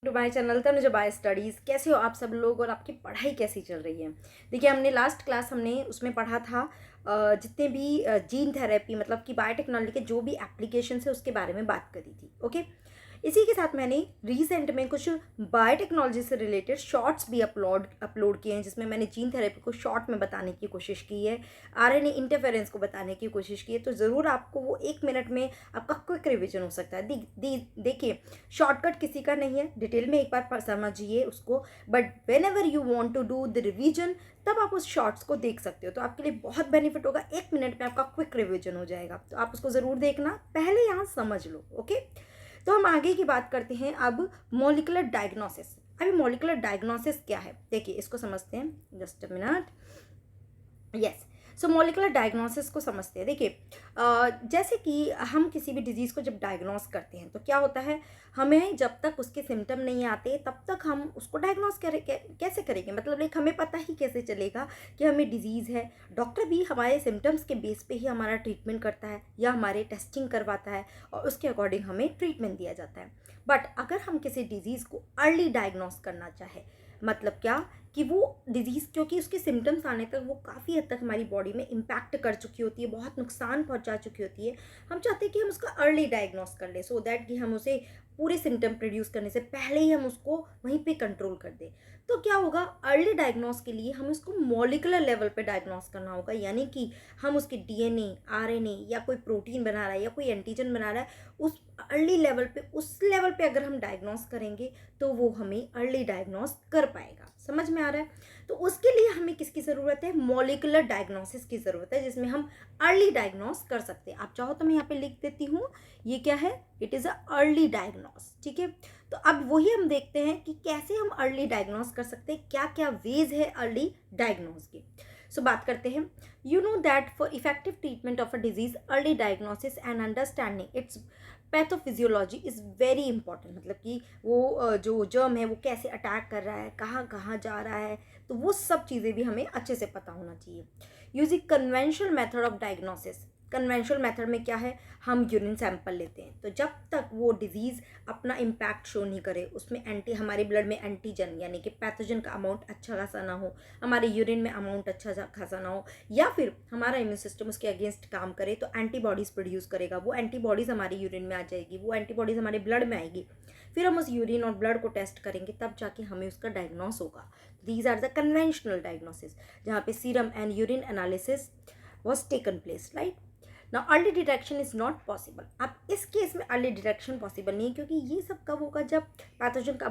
To my channel Tanuja by studies. कैसे हो आप सब लोग और आपकी पढ़ाई कैसी चल रही है? देखिए, हमने लास्ट क्लास उसमें पढ़ा था जितने भी जीन थेरेपी मतलब कि बायोटेक्नोलॉजी के जो भी एप्लीकेशन है उसके बारे में बात करी थी। ओके, इसी के साथ मैंने रिसेंट में कुछ बायोटेक्नोलॉजी से रिलेटेड शॉर्ट्स भी अपलोड किए हैं, जिसमें मैंने जीन थेरेपी को शॉर्ट में बताने की कोशिश की है, आरएनए इंटरफेरेंस को बताने की कोशिश की है। तो ज़रूर आपको वो 1 मिनट में आपका क्विक रिवीजन हो सकता है। देखिए, शॉर्टकट किसी का नहीं है, डिटेल में एक बार समझिए उसको, but whenever you want to do the revision तब आप उस शॉर्ट्स को देख सकते हो। तो आपके लिए बहुत बेनिफिट होगा, 1 मिनट में आपका क्विक रिविजन हो जाएगा। तो आप उसको ज़रूर देखना, पहले यहाँ समझ लो। ओके, तो हम आगे की बात करते हैं अब मॉलिक्यूलर डायग्नोसिस। अभी मॉलिक्यूलर डायग्नोसिस क्या है, देखिए इसको समझते हैं। Just a minute. Yes, so molecular diagnosis को समझते हैं। देखिए, जैसे कि हम किसी भी डिजीज़ को जब डायग्नोस करते हैं तो क्या होता है, हमें जब तक उसके सिम्टम नहीं आते तब तक हम उसको डायग्नोस कैसे करेंगे, मतलब लाइक हमें पता ही कैसे चलेगा कि हमें डिजीज़ है। डॉक्टर भी हमारे सिम्टम्स के बेस पे ही हमारा ट्रीटमेंट करता है या हमारे टेस्टिंग करवाता है और उसके अकॉर्डिंग हमें ट्रीटमेंट दिया जाता है। बट अगर हम किसी डिजीज़ को अर्ली डायग्नोस करना चाहें, मतलब क्या कि वो डिजीज़ क्योंकि उसके सिम्टम्स आने तक वो काफ़ी हद तक हमारी बॉडी में इम्पैक्ट कर चुकी होती है, बहुत नुकसान पहुंचा चुकी होती है, हम चाहते हैं कि हम उसका अर्ली डायग्नोस कर लें, सो दैट कि हम उसे पूरे सिम्टम प्रोड्यूस करने से पहले ही हम उसको वहीं पे कंट्रोल कर दें। तो क्या होगा, अर्ली डायग्नोस के लिए हमें उसको मॉलिकुलर लेवल पे डायग्नोस करना होगा, यानी कि हम उसके डीएनए, आरएनए या कोई प्रोटीन बना रहा है या कोई एंटीजन बना रहा है, उस अर्ली लेवल पे, उस लेवल पे अगर हम डायग्नोस करेंगे तो वो हमें अर्ली डायग्नोस कर पाएगा। समझ में आ रहा है? तो उसके लिए हमें किसकी ज़रूरत है, मॉलिकुलर डायग्नोसिस की ज़रूरत है, जिसमें हम अर्ली डायग्नोस कर सकते हैं। आप चाहो तो मैं यहाँ पे लिख देती हूँ, ये क्या है, it is a early diagnose. ठीक है, तो अब वही हम देखते हैं कि कैसे हम अर्ली डायग्नोस कर सकते हैं, क्या क्या वेज है अर्ली डायग्नोस की। सो बात करते हैं। You know that for effective treatment of a disease early diagnosis and understanding its pathophysiology is very important, मतलब कि वो जो जर्म है वो कैसे अटैक कर रहा है, कहाँ कहाँ जा रहा है, तो वो सब चीज़ें भी हमें अच्छे से पता होना चाहिए। Using conventional method of diagnosis, conventional method में क्या है, हम यूरिन सैंपल लेते हैं। तो जब तक वो डिजीज़ अपना इम्पैक्ट शो नहीं करे, उसमें हमारे ब्लड में एंटीजन यानी कि पैथोजन का अमाउंट अच्छा खासा ना हो, हमारे यूरिन में अमाउंट अच्छा खासा ना हो, या फिर हमारा इम्यून सिस्टम उसके अगेंस्ट काम करे तो एंटीबॉडीज़ प्रोड्यूस करेगा, वो एंटीबॉडीज़ हमारे यूरिन में आ जाएगी, वो एंटीबॉडीज़ हमारे ब्लड में आएगी, फिर हम उस यूरिन और ब्लड को टेस्ट करेंगे, तब जाके हमें उसका डायग्नोस होगा। These are the conventional diagnosis, जहाँ पे serum and urine analysis was taken place, right. ना early detection is not possible. अब इस केस में अर्ली डिटेक्शन पॉसिबल नहीं है, क्योंकि ये सब कब होगा, जब पैथोजन का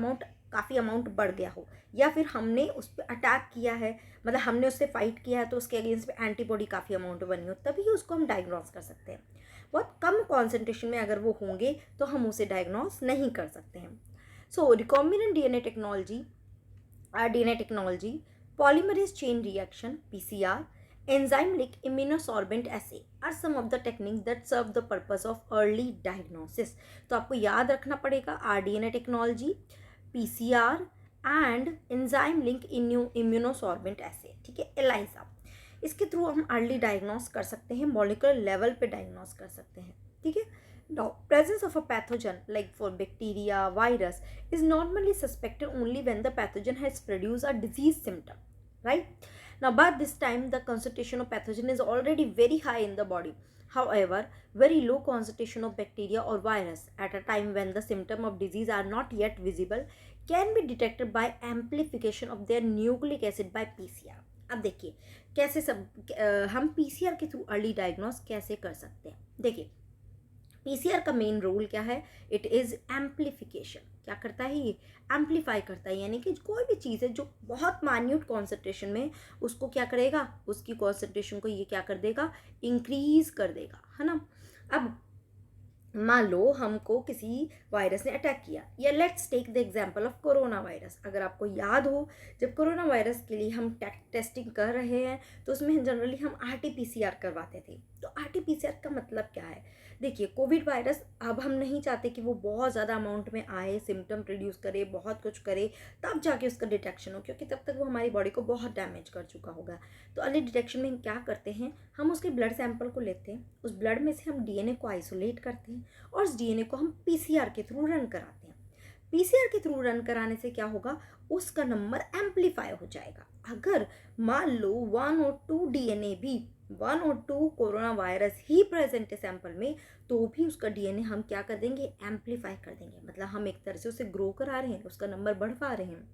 काफ़ी अमाउंट बढ़ गया हो, या फिर हमने उस पर अटैक किया है, मतलब हमने उससे फाइट किया है तो उसके अगेंस्ट में एंटीबॉडी काफ़ी अमाउंट बनी हो, तभी उसको हम डायग्नोस कर सकते हैं। बहुत कम कॉन्सेंट्रेशन में अगर वो होंगे तो हम उसे डायग्नोस नहीं कर सकते हैं। So recombinant DNA technology, polymerase chain reaction PCR, enzyme-linked immunosorbent assay are some of the techniques that serve the purpose of early diagnosis. तो आपको याद रखना पड़ेगा RDNA technology, PCR and enzyme linked immunosorbent assay, ठीक है, ELISA. इसके through हम early diagnose कर सकते हैं, मॉलिक्यूलर लेवल पे डायग्नोस कर सकते हैं। ठीक है, now presence of a pathogen like for bacteria, virus is normally suspected only when the pathogen has produced a disease symptom, right? Now but this time the concentration of pathogen is already very high in the body. However, very low concentration of bacteria or virus at a time when the symptom of disease are not yet visible can be detected by amplification of their nucleic acid by PCR. अब देखिए कैसे हम PCR के through early diagnose कैसे कर सकते हैं। देखिए, पीसीआर का मेन रोल क्या है, इट इज़ एम्पलीफिकेशन। क्या करता है ये, एम्पलीफाई करता है, यानी कि कोई भी चीज़ है जो बहुत माइन्यूट कॉन्सेंट्रेशन में, उसको क्या करेगा, उसकी कॉन्सेंट्रेशन को ये क्या कर देगा, इंक्रीज कर देगा, है ना। अब मान लो हमको किसी वायरस ने अटैक किया, या let's take the example of coronavirus. अगर आपको याद हो, जब कोरोना वायरस के लिए हम टेस्टिंग कर रहे हैं तो उसमें जनरली हम आरटीपीसीआर करवाते थे। तो आरटीपीसीआर का मतलब क्या है, देखिए कोविड वायरस अब हम नहीं चाहते कि वो बहुत ज़्यादा अमाउंट में आए, सिम्टम प्रोड्यूस करे, बहुत कुछ करे, तब जाके उसका डिटेक्शन हो, क्योंकि तब तक वो हमारी बॉडी को बहुत डैमेज कर चुका होगा। तो अर्ली डिटेक्शन में हम क्या करते हैं, हम उसके ब्लड सैंपल को लेते हैं, उस ब्लड में से हम डीएनए को आइसोलेट करते हैं और उस डीएनए को हम पीसीआर के थ्रू रन कराते हैं। पीसीआर के थ्रू रन कराने से क्या होगा, उसका नंबर एम्पलीफाई हो जाएगा। अगर मान लो 1 और 2 डीएनए भी 1 और 2 कोरोना वायरस ही प्रेजेंट है सैंपल में, तो भी उसका डीएनए हम क्या कर देंगे, एम्पलीफाई कर देंगे। मतलब हम एक तरह से उसे ग्रो करा रहे हैं, उसका नंबर बढ़वा रहे हैं,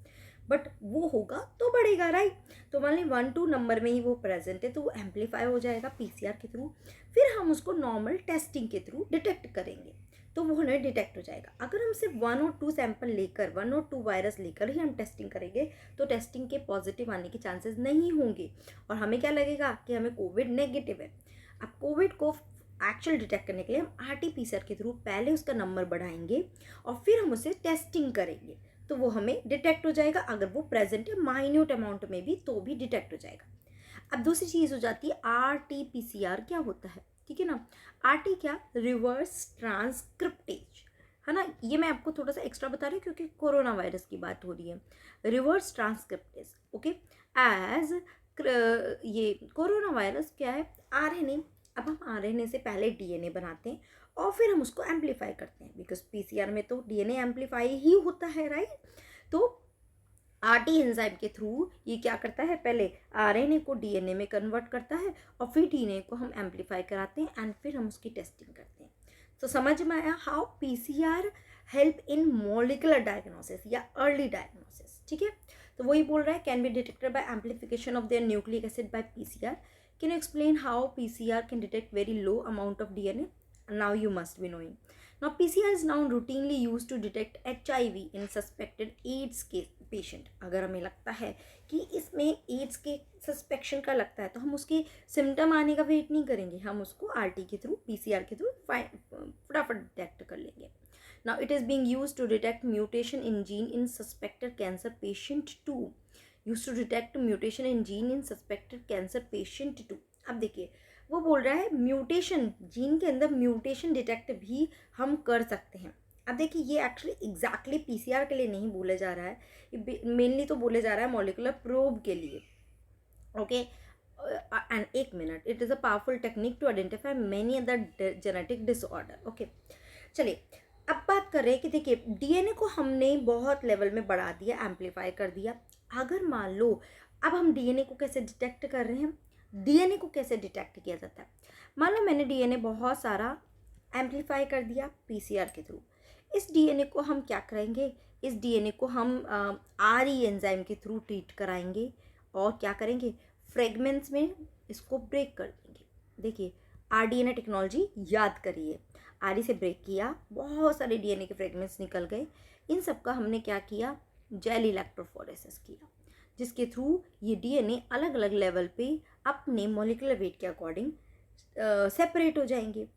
बट वो होगा तो बढ़ेगा, राइट। तो मान ली 1-2 नंबर में ही वो प्रेजेंट है, तो वो एम्पलीफाई हो जाएगा पीसीआर के थ्रू। फिर हम उसको नॉर्मल टेस्टिंग के थ्रू डिटेक्ट करेंगे, तो वो हमें डिटेक्ट हो जाएगा। अगर हम सिर्फ 1 और 2 सैंपल लेकर 1 और 2 वायरस लेकर ही हम टेस्टिंग करेंगे, तो टेस्टिंग के पॉजिटिव आने के चांसेस नहीं होंगे, और हमें क्या लगेगा कि हमें कोविड नेगेटिव है। अब कोविड को एक्चुअल डिटेक्ट करने के लिए हम आरटीपीसीआर के थ्रू पहले उसका नंबर बढ़ाएंगे और फिर हम उसे टेस्टिंग करेंगे, तो वो हमें डिटेक्ट हो जाएगा। अगर वो प्रेजेंट है माइन्यूट अमाउंट में भी, तो भी डिटेक्ट हो जाएगा। अब दूसरी चीज़ हो जाती है आरटीपीसीआर। क्या होता है, ठीक है ना। आरटी क्या, रिवर्स ट्रांसक्रिप्टेज, है ना। ये मैं आपको थोड़ा सा एक्स्ट्रा बता रही हूँ क्योंकि कोरोना वायरस की बात हो रही है। Reverse transcriptase, okay. एज ये कोरोना वायरस क्या है, आरएनए। अब हम आरएनए से पहले डीएनए बनाते हैं और फिर हम उसको एम्पलीफाई करते हैं, बिकॉज पीसीआर में तो डीएनए एम्पलीफाई ही होता है, राइट। तो आरटी एंजाइम के थ्रू ये क्या करता है, पहले आरएनए को डीएनए में कन्वर्ट करता है और फिर डीएनए को हम एम्पलीफाई कराते हैं एंड फिर हम उसकी टेस्टिंग करते हैं। तो समझ में आया how PCR help in molecular diagnosis या अर्ली डायग्नोसिस, ठीक है। तो वही बोल रहा है, can be detected bye amplification of their nucleic acid by PCR. Can you explain how PCR can detect very low amount of DNA? Now you must be knowing. Now PCR is now routinely used to detect HIV in suspected AIDS के patient. अगर हमें लगता है कि इसमें ads के सस्पेक्शन का लगता है, तो हम उसके सिम्टम आने का वेट नहीं करेंगे, हम उसको आरटी के थ्रू, पीसीआर के थ्रू फटाफट डिटेक्ट कर लेंगे। Now it is being used to detect mutation in gene in suspected cancer patient 2. Used to detect mutation in gene in suspected cancer patient 2. अब देखिए वो बोल रहा है म्यूटेशन, जीन के अंदर म्यूटेशन डिटेक्ट भी हम कर सकते हैं। अब देखिए ये एक्चुअली एग्जैक्टली पीसीआर के लिए नहीं बोले जा रहा है, ये मेनली तो बोले जा रहा है मॉलिकुलर प्रोब के लिए, ओके। एंड एक minute, it is a powerful technique to identify many other genetic disorder, okay. चलिए अब बात कर रहे हैं कि देखिए डीएनए को हमने बहुत लेवल में बढ़ा दिया, एम्पलीफाई कर दिया। अगर मान लो अब हम डीएनए को कैसे डिटेक्ट कर रहे हैं, डीएनए को कैसे डिटेक्ट किया जाता है। मान लो मैंने डीएनए बहुत सारा एम्पलीफाई कर दिया पीसीआर के थ्रू। इस डीएनए को हम क्या करेंगे, इस डीएनए को हम आरई एंजाइम के थ्रू ट्रीट कराएंगे और क्या करेंगे, फ्रेगमेंट्स में इसको ब्रेक कर देंगे। देखिए आरडीएनए टेक्नोलॉजी याद करिए, आरई से ब्रेक किया, बहुत सारे डीएनए के फ्रेगमेंट्स निकल गए। इन सब का हमने क्या किया, जेल इलेक्ट्रोफोरेसिस किया, जिसके थ्रू ये डीएनए अलग अलग लेवल पे अपने मॉलिकुलर वेट के अकॉर्डिंग सेपरेट हो जाएंगे।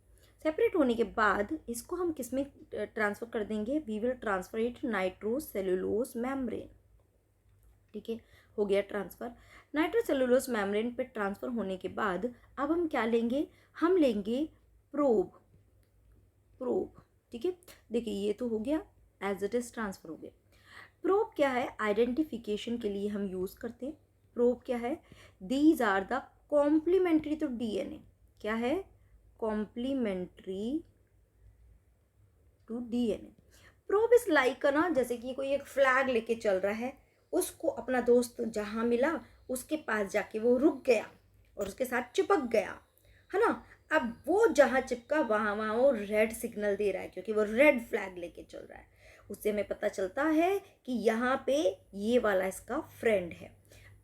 सेपरेट होने के बाद इसको हम किस में ट्रांसफ़र कर देंगे, we will transfer it nitrocellulose membrane, ठीक है। हो गया ट्रांसफ़र नाइट्रोसेलुलोज मेम्ब्रेन पे। ट्रांसफ़र होने के बाद अब हम क्या लेंगे, हम लेंगे प्रोब, ठीक है। देखिए ये तो हो गया, एज इट इज़ ट्रांसफ़र हो गया। प्रोब क्या है, आइडेंटिफिकेशन के लिए हम यूज़ करते हैं। प्रोब क्या है, these are the complementary to DNA. क्या है, complementary to DNA. Probe is like ना, जैसे कि कोई एक फ्लैग लेके चल रहा है, उसको अपना दोस्त जहाँ मिला उसके पास जाके वो रुक गया और उसके साथ चिपक गया, है ना। अब वो जहाँ चिपका वहाँ वहाँ वो रेड सिग्नल दे रहा है, क्योंकि वो रेड फ्लैग लेके चल रहा है। उससे हमें पता चलता है कि यहाँ पे ये वाला इसका फ्रेंड है।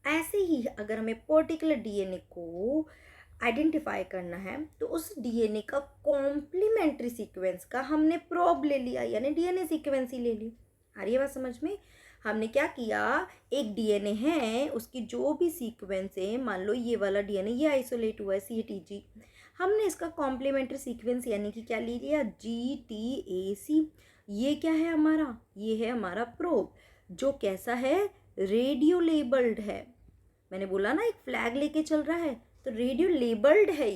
ऐसे ही अगर हमें पर्टिकुलर डीएनए को आइडेंटिफाई करना है, तो उस डीएनए का कॉम्प्लीमेंट्री सीक्वेंस का हमने प्रोब ले लिया, यानी डीएनए सीक्वेंस ही ले ली। आ रही है बात समझ में। हमने क्या किया, एक डीएनए है, उसकी जो भी सीक्वेंस है, मान लो ये वाला डीएनए ये आइसोलेट हुआ है CTG, हमने इसका कॉम्प्लीमेंट्री सीक्वेंस यानी कि क्या ले लिया, GTAC। ये क्या है हमारा, ये है हमारा प्रोब, जो कैसा है, रेडियो लेबल्ड है। मैंने बोला ना एक फ्लैग लेके चल रहा है, तो रेडियो लेबल्ड है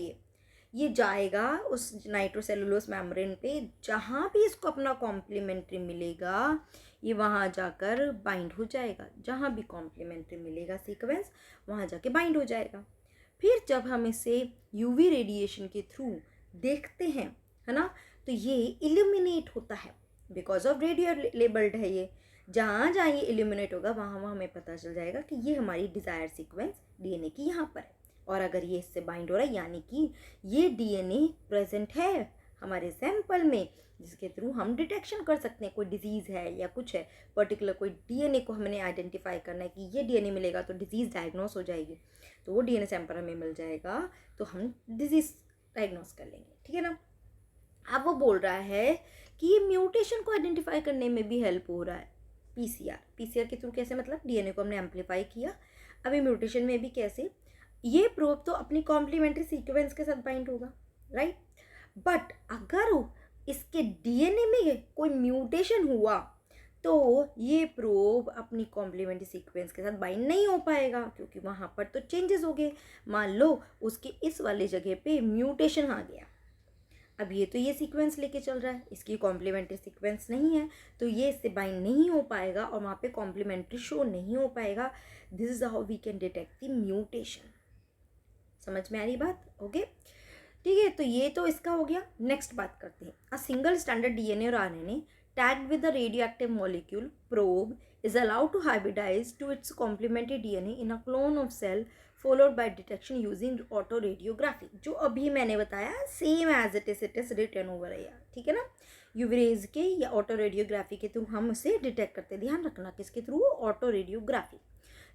ये जाएगा उस नाइट्रोसेलुलोज मेम्ब्रेन पे, जहाँ भी इसको अपना कॉम्प्लीमेंट्री मिलेगा ये वहाँ जाकर बाइंड हो जाएगा। जहाँ भी कॉम्प्लीमेंट्री मिलेगा सीक्वेंस वहाँ जाके बाइंड हो जाएगा। फिर जब हम इसे यूवी रेडिएशन के थ्रू देखते हैं, है ना, तो ये इल्यूमिनेट होता है। बिकॉज ऑफ रेडियो लेबल्ड है ये। जहाँ जहाँ ये इल्यूमिनेट होगा वहाँ वहाँ हमें पता चल जाएगा कि ये हमारी डिज़ायर सीक्वेंस डीएनए की यहाँ पर है। और अगर ये इससे बाइंड हो रहा है यानी कि ये डीएनए प्रेजेंट है हमारे सैंपल में, जिसके थ्रू हम डिटेक्शन कर सकते हैं कोई डिजीज़ है या कुछ है पर्टिकुलर, कोई डीएनए को हमने आइडेंटिफाई करना है कि ये डीएनए मिलेगा तो डिजीज़ डायग्नोस हो जाएगी, तो वो डीएनए सैंपल हमें मिल जाएगा तो हम डिजीज़ डायग्नोस कर लेंगे, ठीक है ना। अब वो बोल रहा है कि ये म्यूटेशन को आइडेंटिफाई करने में भी हेल्प हो रहा है पीसीआर के थ्रू। कैसे? मतलब डीएनए को हमने एम्पलीफाई किया, अभी म्यूटेशन में भी कैसे, ये प्रोब तो अपनी कॉम्प्लीमेंट्री सीक्वेंस के साथ बाइंड होगा, राइट। बट अगर इसके डीएनए में कोई म्यूटेशन हुआ तो ये प्रोब अपनी कॉम्प्लीमेंट्री सीक्वेंस के साथ बाइंड नहीं हो पाएगा, क्योंकि वहाँ पर तो चेंजेस हो गए। मान लो उसके इस वाले जगह पे म्यूटेशन आ गया, अब ये तो ये सीक्वेंस लेके चल रहा है, इसकी कॉम्प्लीमेंट्री सीक्वेंस नहीं है, तो ये इससे बाइंड नहीं हो पाएगा और वहाँ पे कॉम्प्लीमेंट्री शो नहीं हो पाएगा। This is how we can detect the mutation. समझ में आ रही बात? ओके, ठीक है। तो ये तो इसका हो गया। नेक्स्ट बात करते हैं। अ सिंगल स्टैंडर्ड डीएनए और RNA tagged with the radioactive molecule probe is allowed to hybridize to its complementary DNA in a clone of cell followed by detection using autoradiography। जो अभी मैंने बताया same as it is return over है यार, ठीक है ना। यूवरेज के या ऑटोरेडियोग्राफी के थ्रू हम उसे डिटेक्ट करते, ध्यान रखना किसके through, autoradiography.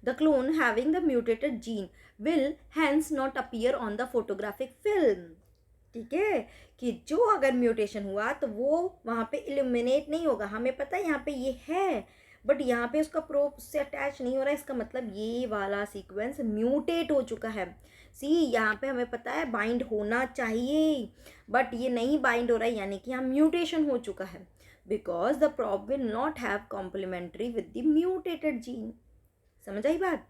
The clone having the mutated gene will hence not appear on the photographic film, ठीक है, कि जो अगर म्यूटेशन हुआ तो वो वहाँ पे इल्यूमिनेट नहीं होगा। हमें पता है यहाँ पे ये है, बट यहाँ पे उसका प्रोब उससे अटैच नहीं हो रहा है, इसका मतलब ये वाला सीक्वेंस म्यूटेट हो चुका है। सी यहाँ पे हमें पता है बाइंड होना चाहिए, बट ये नहीं बाइंड हो रहा है, यानी कि यहाँ म्यूटेशन हो चुका है, because the probe will not have complementary with the mutated gene. समझ आई बात?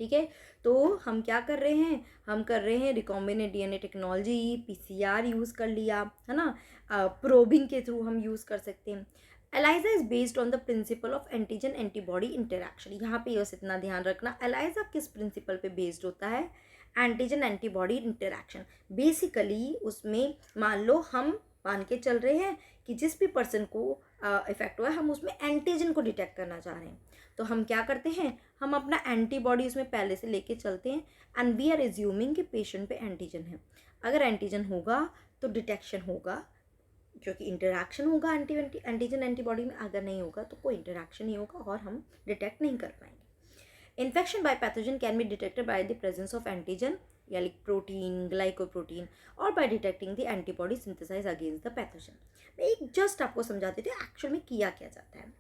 ठीक है, तो हम क्या कर रहे हैं, हम कर रहे हैं recombinant DNA technology, PCR use कर लिया है ना, प्रोबिंग के थ्रू हम यूज़ कर सकते हैं। ELISA is based on the principle of antigen antibody interaction. यहाँ पे बस इतना ध्यान रखना, एलाइजा किस प्रिंसिपल पे बेस्ड होता है, एंटीजन एंटीबॉडी इंटरैक्शन। बेसिकली उसमें मान लो हम मान के चल रहे हैं कि जिस भी पर्सन को इफेक्ट हुआ है हम उसमें एंटीजन को डिटेक्ट करना चाह रहे हैं, तो हम क्या करते हैं, हम अपना एंटीबॉडी उसमें पहले से लेके चलते हैं एंड वी आर एज्यूमिंग कि पेशेंट पे एंटीजन है। अगर एंटीजन होगा तो डिटेक्शन होगा, क्योंकि इंटरैक्शन होगा एंटीजन एंटीबॉडी में, अगर नहीं होगा तो कोई इंटरैक्शन नहीं होगा और हम डिटेक्ट नहीं कर पाएंगे। Infection by pathogen can be detected by the presence of antigen या लाइक प्रोटीन, ग्लाइकोप्रोटीन, और by detecting the antibody synthesize against the pathogen. मैं एक जस्ट आपको समझा देती हूँ एक्चुअल में किया क्या जाता है।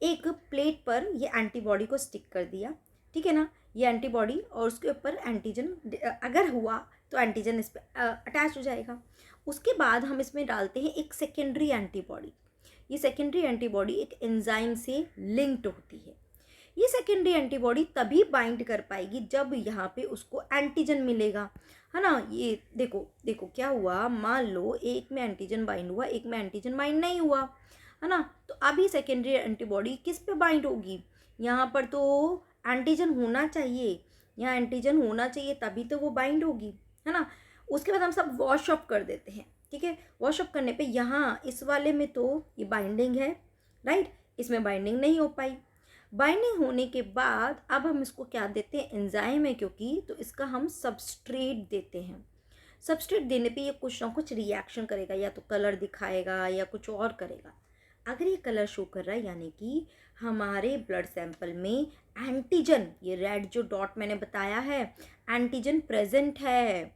एक प्लेट पर ये एंटीबॉडी को स्टिक कर दिया, ठीक है ना, ये एंटीबॉडी, और उसके ऊपर एंटीजन अगर हुआ तो एंटीजन इस पर अटैच हो जाएगा। उसके बाद हम इसमें डालते हैं एक सेकेंडरी एंटीबॉडी। ये सेकेंडरी एंटीबॉडी एक एंजाइम से लिंक्ड होती है। ये सेकेंडरी एंटीबॉडी तभी बाइंड कर पाएगी जब यहाँ पे उसको एंटीजन मिलेगा, है ना। ये देखो देखो क्या हुआ, मान लो एक में एंटीजन बाइंड हुआ, एक में एंटीजन बाइंड नहीं हुआ, है ना। तो अभी सेकेंडरी एंटीबॉडी किस पे बाइंड होगी, यहाँ पर तो एंटीजन होना चाहिए, यहाँ एंटीजन होना चाहिए तभी तो वो बाइंड होगी, है ना। उसके बाद हम सब वॉश अप कर देते हैं, ठीक है। वॉश अप करने पे यहाँ इस वाले में तो ये बाइंडिंग है, राइट, इसमें बाइंडिंग नहीं हो पाई। बाइंडिंग होने के बाद अब हम इसको क्या देते हैं, एंजाइम है क्योंकि, तो इसका हम सबस्ट्रेट देते हैं। सबस्ट्रेट देने पे ये कुछ ना कुछ रिएक्शन करेगा, या तो कलर दिखाएगा या कुछ और करेगा। अगर ये कलर शो कर रहा है यानी कि हमारे ब्लड सैंपल में एंटीजन, ये रेड जो डॉट मैंने बताया है, एंटीजन प्रेजेंट है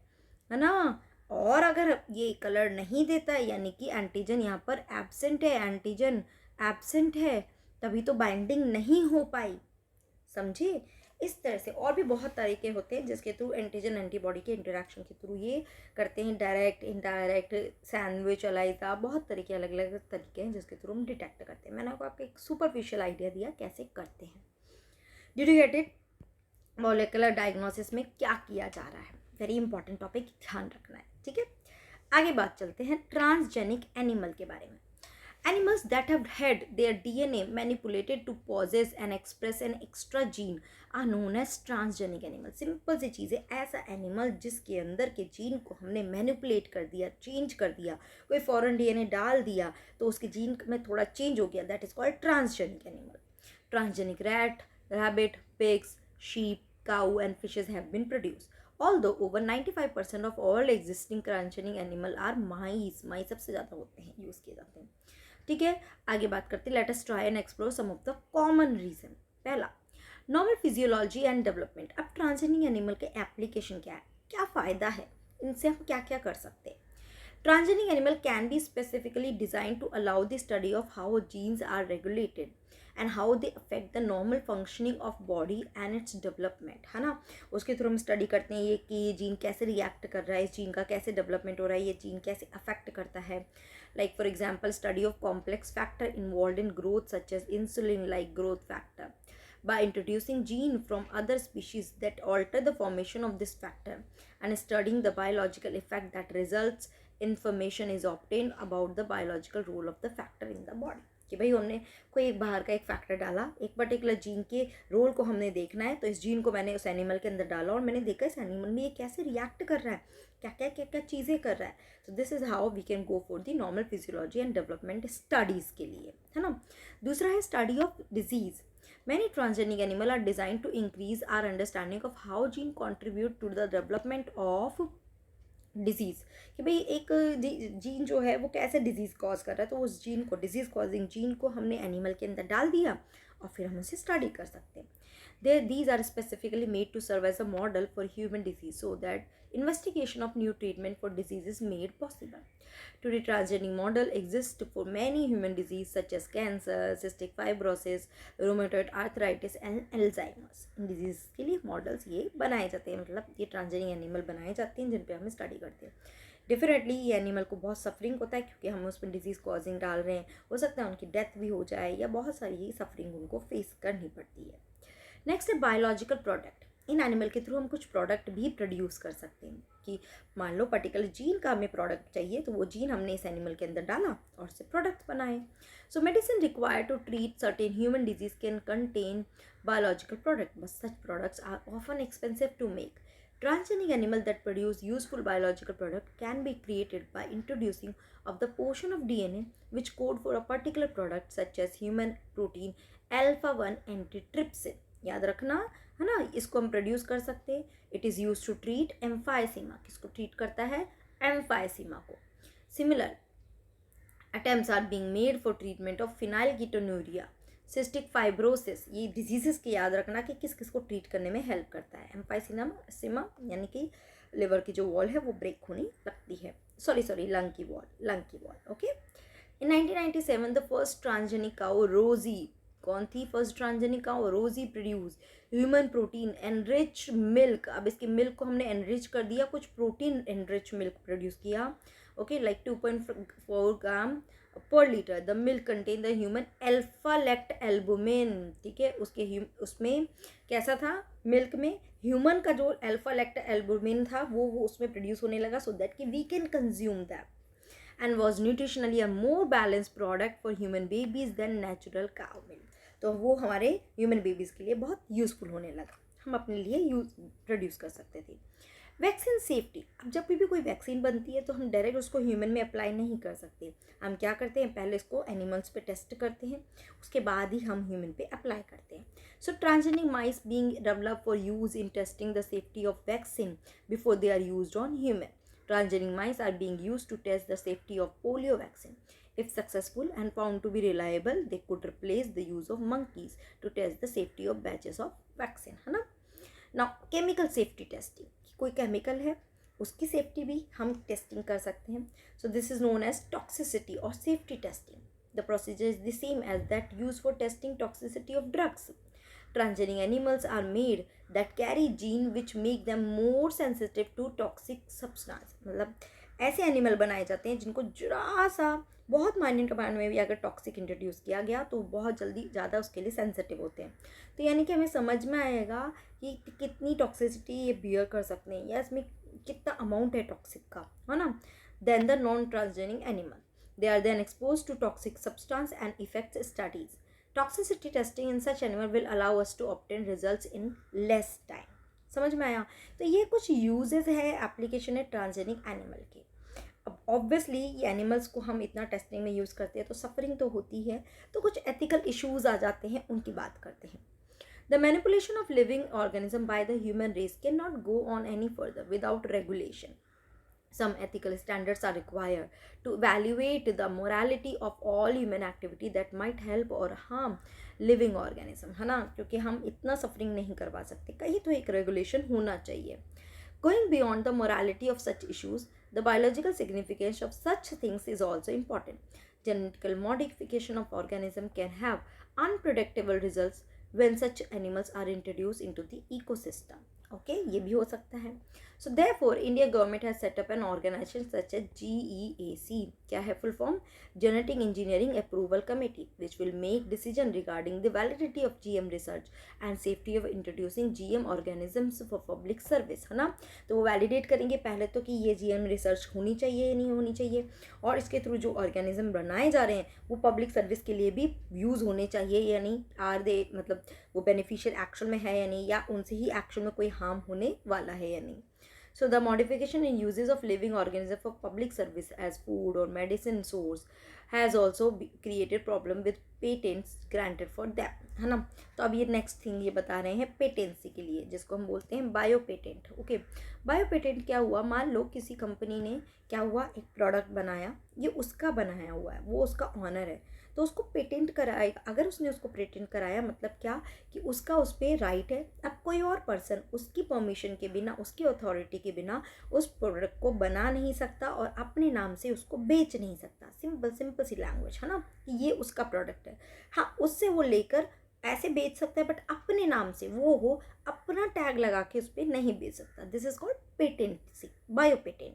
ना। और अगर ये कलर नहीं देता है यानी कि एंटीजन यहाँ पर एब्सेंट है, एंटीजन एब्सेंट है, तभी तो बाइंडिंग नहीं हो पाई। समझे? इस तरह से और भी बहुत तरीके होते हैं जिसके थ्रू एंटीजन एंटीबॉडी के इंटरेक्शन के थ्रू ये करते हैं, डायरेक्ट, इनडायरेक्ट, सैंडविच, एलाइजा, बहुत तरीके, अलग अलग तरीके हैं जिसके थ्रू हम डिटेक्ट करते हैं। मैंने आपको एक सुपरफिशियल आइडिया दिया कैसे करते हैं। Did you get it? Molecular diagnosis में क्या किया जा रहा है, वेरी इंपॉर्टेंट टॉपिक, ध्यान रखना है, ठीक है। आगे बात चलते हैं ट्रांसजेनिक एनिमल के बारे में। Animals that have had their DNA manipulated to possess and express an extra gene are known as transgenic animal. Simple सी चीज़ है, ऐसा एनिमल जिसके अंदर के जीन को हमने मैनिपुलेट कर दिया, चेंज कर दिया, कोई फॉरेन डीएनए डाल दिया तो उसके जीन में थोड़ा चेंज हो गया, that is called transgenic animal. Transgenic rat, rabbit, pigs, sheep, cow and fishes have been produced. Although over 95% of all existing transgenic animal are mice. mice सबसे ज़्यादा होते हैं, यूज़ किए जाते हैं. ठीक है, आगे बात करते हैं. Let us try and explore some of the common reason. पहला, नॉर्मल फिजियोलॉजी एंड डेवलपमेंट. अब ट्रांसजेनिक एनिमल के एप्लीकेशन क्या है, क्या फ़ायदा है, इनसे हम क्या क्या कर सकते हैं. Transgenic animal can be specifically designed to allow the study of how genes are regulated and how they affect the normal functioning of body and its development, है ना. उसके थ्रू हम स्टडी करते हैं ये कि ये जीन कैसे रिएक्ट कर रहा है, इस जीन का कैसे डेवलपमेंट हो रहा है, ये जीन कैसे अफेक्ट करता है. Like for example study of complex factor involve in growth such as insulin like growth factor. By introducing gene from other species that alter the formation of this factor and studying the biological effect that results, information is obtained about the biological role of the factor in the body. कि भाई हमने कोई एक बाहर का एक factor डाला, एक पर्टिकुलर जीन के रोल को हमने देखना है, तो इस जीन को मैंने उस एनिमल के अंदर डाला और मैंने देखा इस एनिमल में ये कैसे रिएक्ट कर रहा है, क्या चीज़ें कर रहा है. So this is how we can go for the normal physiology and development studies के लिए, है ना. दूसरा है study of disease. Many transgenic animals are designed to increase our understanding of how gene contribute to the development of disease. कि भाई एक gene जो है वो कैसे डिजीज़ कॉज कर रहा है, तो उस जीन को, डिजीज़ कॉजिंग जीन को हमने एनिमल के अंदर डाल दिया और फिर हम उसे स्टडी कर सकते हैं. These are specifically made to serve as a model for human disease so that investigation of new treatment for disease is made possible. Today, transgenic model exists for many human diseases such as cancer, cystic fibrosis, rheumatoid arthritis and Alzheimer's. In disease के लिए models ये बनाए जाते हैं, मतलब ये transgenic animal बनाए जाते हैं जिन पे हम स्टडी करते हैं. डेफिनेटली ये एनिमल को बहुत सफरिंग होता है क्योंकि हम उस पर डिजीज़ कॉजिंग डाल रहे हैं, हो सकता है उनकी डेथ भी हो जाए या बहुत सारी ही सफरिंग उनको फेस करनी पड़ती है. नेक्स्ट है बायोलॉजिकल प्रोडक्ट. इन एनिमल के थ्रू हम कुछ प्रोडक्ट भी प्रोड्यूस कर सकते हैं कि मान लो पर्टिकुलर जीन का हमें प्रोडक्ट चाहिए, तो वो जीन हमने इस एनिमल के अंदर डाला और उससे प्रोडक्ट बनाए. So medicine required to treat certain human disease can contain biological product, but such products are often expensive to make. Transgenic animals that produce useful biological product can be created by introducing of the portion of DNA which code for a particular product such as human protein alpha-1 antitrypsin. याद रखना है ना, इसको हम produce कर सकते हैं. It is use to treat emphysema. किसको ट्रीट करता है, एम्फाइसीमा को. Similar attempts are being made for treatment of phenylketonuria, cystic fibrosis. ये डिजीजेस की याद रखना कि किस किस को ट्रीट करने में हेल्प करता है. एम्फाइसीमा यानी कि लिवर की जो वॉल है वो ब्रेक होने लगती है, सॉरी लंग की wall. Okay. In 1997 the first transgenic cow Rosie, कौन थी first transgenic cow, Rosie, produce human protein enrich milk. अब इसके मिल्क को हमने एनरिच कर दिया, कुछ प्रोटीन एनरिच मिल्क प्रोड्यूस किया. Okay, like 2.4 gram per litre. The milk contain the human alpha lactalbumin. ठीक है, उसमें कैसा था, मिल्क में ह्यूमन का जो अल्फा लैक्ट एल्बुमिन था वो उसमें प्रोड्यूस होने लगा, सो दैट कि we can consume that, and was nutritionally a more balanced product for human babies than natural cow milk. तो वो हमारे ह्यूमन बेबीज़ के लिए बहुत यूज़फुल होने लगा, हम अपने लिए प्रोड्यूस कर सकते थे. Vaccine safety. अब जब भी कोई वैक्सीन बनती है तो हम डायरेक्ट उसको ह्यूमन में अप्लाई नहीं कर सकते. हम क्या करते हैं, पहले इसको एनिमल्स पे टेस्ट करते हैं, उसके बाद ही हम ह्यूमन पे अप्लाई करते हैं. So transgenic mice being developed for use in testing the safety of vaccine before they are used on human. Transgenic mice are being used to test the safety of polio vaccine. If successful and found to be reliable, they could replace the use of monkeys to test the safety of batches of vaccine, है ना. Now, chemical safety testing. कोई chemical है उसकी safety भी हम testing कर सकते हैं. So this is known as toxicity or safety testing. The procedure is the same as that used for testing toxicity of drugs. Transgenic animals are made that carry gene which make them more sensitive to toxic substance. मतलब ऐसे animal बनाए जाते हैं जिनको जरा सा बहुत minor command में भी अगर टॉक्सिक इंट्रोड्यूस किया गया तो बहुत जल्दी ज़्यादा उसके लिए सेंसिटिव होते हैं. तो यानी कि हमें समझ में आएगा कि कितनी टॉक्सिसिटी ये बियर कर सकते हैं या इसमें कितना अमाउंट है टॉक्सिक का, है ना. Then the non transgenic animal. They are then exposed to toxic substance and effects studies. Toxicity testing in such animal will allow us to obtain results in less time. समझ में आया? तो ये कुछ यूजेस है, एप्लीकेशन है transgenic animal के. अब ऑब्वियसली ये एनिमल्स को हम इतना टेस्टिंग में यूज़ करते हैं तो सफरिंग तो होती है, तो कुछ एथिकल इश्यूज आ जाते हैं, उनकी बात करते हैं. The manipulation of living organism by the human race can not go on any further without regulation. Some ethical standards are required to evaluate the morality of all human activity that might help or harm living organism, है ना, क्योंकि हम इतना suffering नहीं करवा सकते, कहीं तो एक रेगुलेशन होना चाहिए. Going beyond the morality of such issues, the biological significance of such things is also important. Genetical modification of organism can have unpredictable results when such animals are introduced into the ecosystem. Okay, ये भी हो सकता है. So therefore, India government has set up an organization such as GEAC. क्या है full form? Genetic Engineering Approval Committee, which will make decision regarding the validity of GM research and safety of introducing GM organisms for public service, है ना. तो वो validate करेंगे पहले तो कि ये GM रिसर्च होनी चाहिए या नहीं होनी चाहिए, और इसके थ्रू जो ऑर्गेनिज्म बनाए जा रहे हैं वो पब्लिक सर्विस के लिए भी यूज़ होने चाहिए या नहीं, आर दे मतलब वो बेनिफिशियल एक्शन में है या नहीं, या उनसे ही एक्शन में कोई हार्म होने वाला है या नहीं. So the modification in uses of living organisms for public service as food or medicine source has also created problem with patents granted for them, है ना. तो अब ये नेक्स्ट थिंग ये बता रहे हैं पेटेंसी के लिए, जिसको हम बोलते हैं bio patent. Okay, bio patent क्या हुआ, मान लो किसी कंपनी ने क्या हुआ एक प्रोडक्ट बनाया, ये उसका बनाया हुआ है, वो उसका ऑनर है, तो उसको पेटेंट कराएगा. अगर उसने उसको पेटेंट कराया मतलब क्या कि उसका उस पर राइट है. अब कोई और पर्सन उसकी परमिशन के बिना, उसकी अथॉरिटी के बिना उस प्रोडक्ट को बना नहीं सकता और अपने नाम से उसको बेच नहीं सकता. सिंपल सी लैंग्वेज, है ना, कि ये उसका प्रोडक्ट है. हाँ, उससे वो लेकर ऐसे बेच सकता है, बट अपने नाम से वो अपना टैग लगा के उस पर नहीं बेच सकता. This is called patency, bio patent.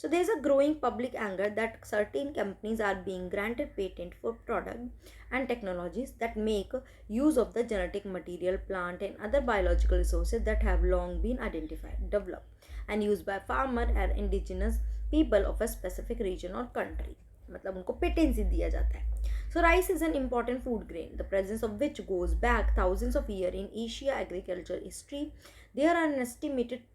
So there is a growing public anger that certain companies are being granted patent for product and technologies that make use of the genetic material, plant and other biological resources that have long been identified, developed and used by farmer and indigenous people of a specific region or country. मतलब उनको patency दिया जाता है. So rice is an important food grain, the presence of which goes back thousands of years in Asia agriculture history. There are an estimated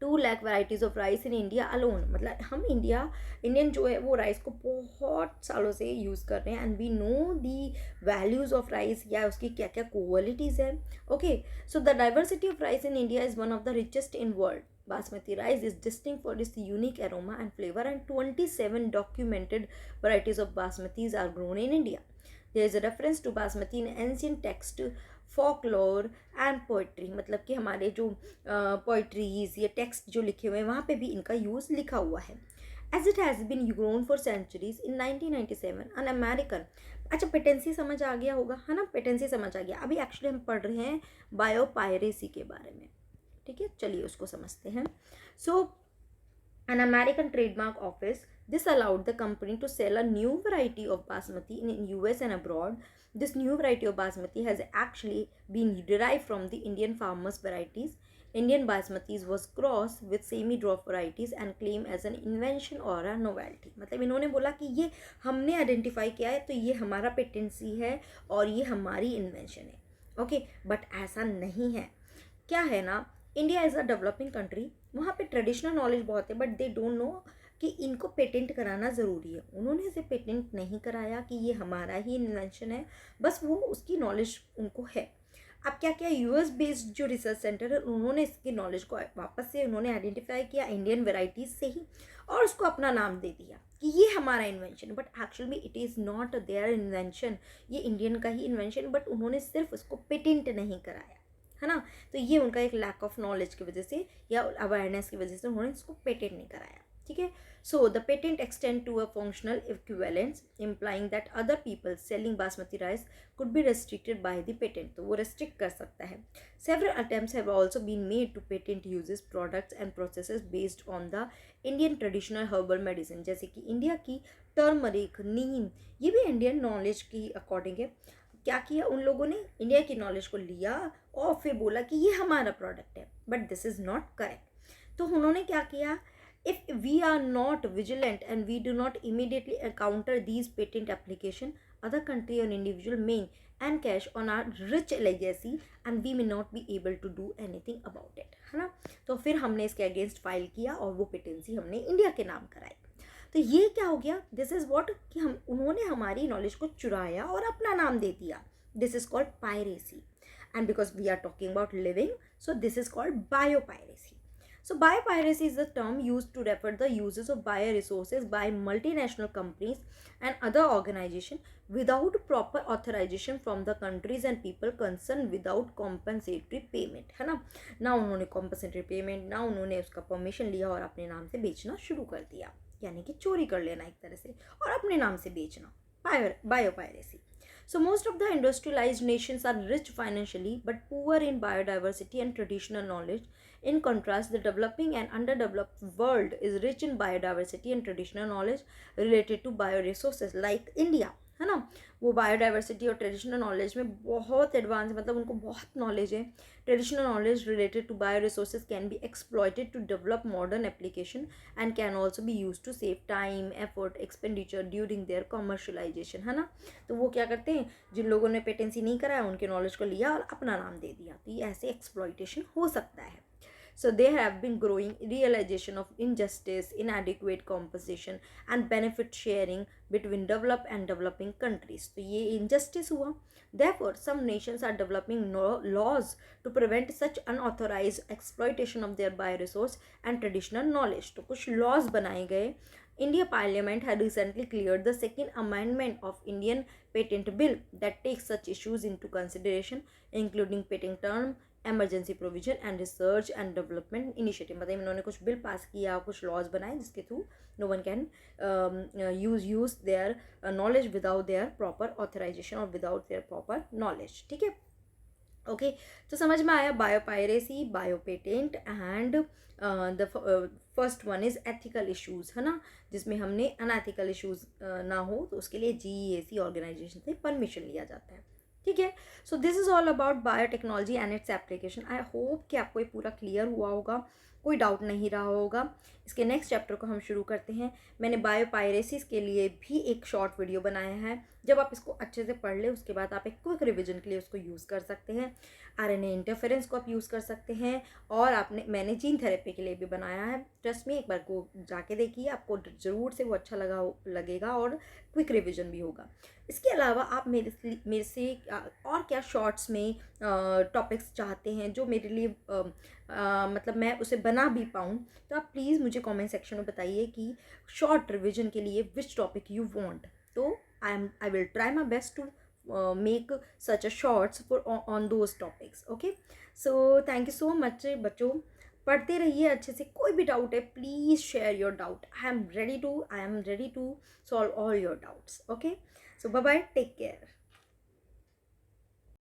2 lakh varieties of rice in India alone. मतलब हम Indian जो है वो rice को बहुत सालों से use कर रहे हैं, and we know the values of rice, या उसकी क्या क्या क्वालिटीज़ है. Okay, so the diversity of rice in India is one of the richest in world. Basmati rice is distinct for its unique aroma and flavor, and 27 documented varieties of basmatis are grown in India. There is a reference to basmati in ancient text, folklore and poetry. मतलब कि हमारे जो poetries या text जो लिखे हुए हैं वहाँ पे भी इनका यूज़ लिखा हुआ है. As it has been grown for centuries, in 1997 an American. अच्छा, पेटेंसी समझ आ गया होगा, है ना, पेटेंसी समझ आ गया. अभी एक्चुअली हम पढ़ रहे हैं बायोपायरेसी के बारे में. ठीक है, चलिए उसको समझते हैं. सो an American trademark office, this allowed the company to sell a new variety of basmati in US and abroad. This new variety of basmati has actually been derived from the Indian farmers' varieties. Indian basmatis was crossed with semi-drop varieties and claimed as an invention or a novelty. मतलब इन्होंने बोला कि ये हमने identify किया है तो ये हमारा पेटेंसी है और ये हमारी इन्वेंशन है. ओके, बट ऐसा नहीं है. क्या है ना, India is a developing country, वहाँ पे ट्रेडिशनल नॉलेज बहुत है, बट दे डोंट नो कि इनको पेटेंट कराना ज़रूरी है. उन्होंने इसे पेटेंट नहीं कराया कि ये हमारा ही इन्वेंशन है, बस वो उसकी नॉलेज उनको है. अब क्या क्या यूएस बेस्ड जो रिसर्च सेंटर है उन्होंने इसकी नॉलेज को वापस से उन्होंने आइडेंटिफाई किया इंडियन वेराइटीज़ से ही, और उसको अपना नाम दे दिया कि ये हमारा इन्वेंशन है. बट एक्चुअली में it is not their invention, ये इंडियन का ही इन्वेंशन, बट उन्होंने सिर्फ उसको पेटेंट नहीं कराया, है ना. तो ये उनका एक लैक ऑफ नॉलेज की वजह से या अवेयरनेस की वजह से उन्होंने इसको पेटेंट नहीं कराया. ठीक है. So the patent extend to a functional equivalence implying that other people selling basmati rice could be restricted by the patent. तो वो रेस्ट्रिक्ट कर सकता है. Several attempts have also been made to patent uses products and processes based on the Indian traditional herbal medicine, जैसे कि India की turmeric, नीम, ये भी इंडियन नॉलेज की अकॉर्डिंग है. क्या किया उन लोगों ने, इंडिया की नॉलेज को लिया और फिर बोला कि ये हमारा प्रोडक्ट है, but this is not correct. तो उन्होंने क्या किया, If we are not vigilant and we do not immediately encounter these patent application, other country or individual may encash on our rich legacy and we may not be able to do anything about it, है ना। तो फिर हमने इसके against file किया और वो patency हमने इंडिया के नाम कराई। तो ये क्या हो गया, दिस इज़ व्हाट, कि हम उन्होंने हमारी नॉलेज को चुराया और अपना नाम दे दिया। This is called piracy, and because we are talking about living, so this is called biopiracy. So biopiracy is the term used to refer the uses of bioresources by multinational companies and other organizations without proper authorization from the countries and people concerned without compensatory payment, है ना। ना उन्होंने compensatory payment, ना उन्होंने उसका permission लिया और अपने नाम से बेचना शुरू कर दिया, यानी कि चोरी कर लेना एक तरह से और अपने नाम से बेचना, biopiracy. So most of the industrialized nations are rich financially but poor in biodiversity and traditional knowledge. In contrast, the developing and underdeveloped world is rich in biodiversity and traditional knowledge related to bioresources like India, है ना। वो biodiversity और traditional knowledge में बहुत advance है, मतलब उनको बहुत नॉलेज है। Traditional knowledge related to bio resources can be exploited to develop modern application and can also be use to save time, effort, expenditure during their commercialization, है ना। तो वो क्या करते हैं, जिन लोगों ने पेटेंसी नहीं कराया उनके नॉलेज को लिया और अपना नाम दे दिया, तो ये ऐसे एक्सप्लॉयटेशन हो सकता है। So there have been growing realization of injustice, inadequate compensation and benefit sharing between developed and developing countries. तो ये injustice हुआ. Therefore, some nations are developing laws to prevent such unauthorized exploitation of their bioresource and traditional knowledge. तो कुछ laws बनाए गए. India Parliament had recently cleared the second amendment of Indian Patent Bill that takes such issues into consideration, including patent term, emergency provision and research and development initiative. मतलब इन्होंने कुछ bill pass किया, कुछ laws बनाए जिसके through no one can use their knowledge without their proper authorisation और without their proper knowledge, ठीक है। ओके तो समझ में आया biopiracy, biopatent and the first one is ethical issues, है ना, जिसमें हमने अनएथिकल इश्यूज़ ना हो तो उसके लिए GEAC ऑर्गेनाइजेशन से परमिशन लिया जाता है, ठीक है। So this is all about biotechnology and its application. I hope कि आपको ये पूरा क्लियर हुआ होगा, कोई डाउट नहीं रहा होगा। इसके नेक्स्ट चैप्टर को हम शुरू करते हैं। मैंने बायोपायरेसिस के लिए भी एक शॉर्ट वीडियो बनाया है, जब आप इसको अच्छे से पढ़ लें उसके बाद आप एक क्विक रिवीजन के लिए उसको यूज़ कर सकते हैं। RNA इंटरफेरेंस को आप यूज़ कर सकते हैं और मैंने जीन थेरेपी के लिए भी बनाया है। ट्रस्ट में एक बार को जाके देखिए, आपको ज़रूर से वो अच्छा लगेगा और क्विक रिवीजन भी होगा। इसके अलावा आप मेरे से और क्या शॉर्ट्स में टॉपिक्स चाहते हैं जो मेरे लिए मतलब मैं उसे बना भी पाऊँ, तो आप प्लीज़ मुझे कमेंट सेक्शन में बताइए कि शॉर्ट रिवीजन के लिए विच टॉपिक यू वांट। तो I will try my best to make such a shorts for on those topics. Okay, so thank you so much बच्चों, पढ़ते रहिए अच्छे से। कोई भी डाउट है please share your doubt, I am ready to solve all your doubts. Okay, so bye bye, take care.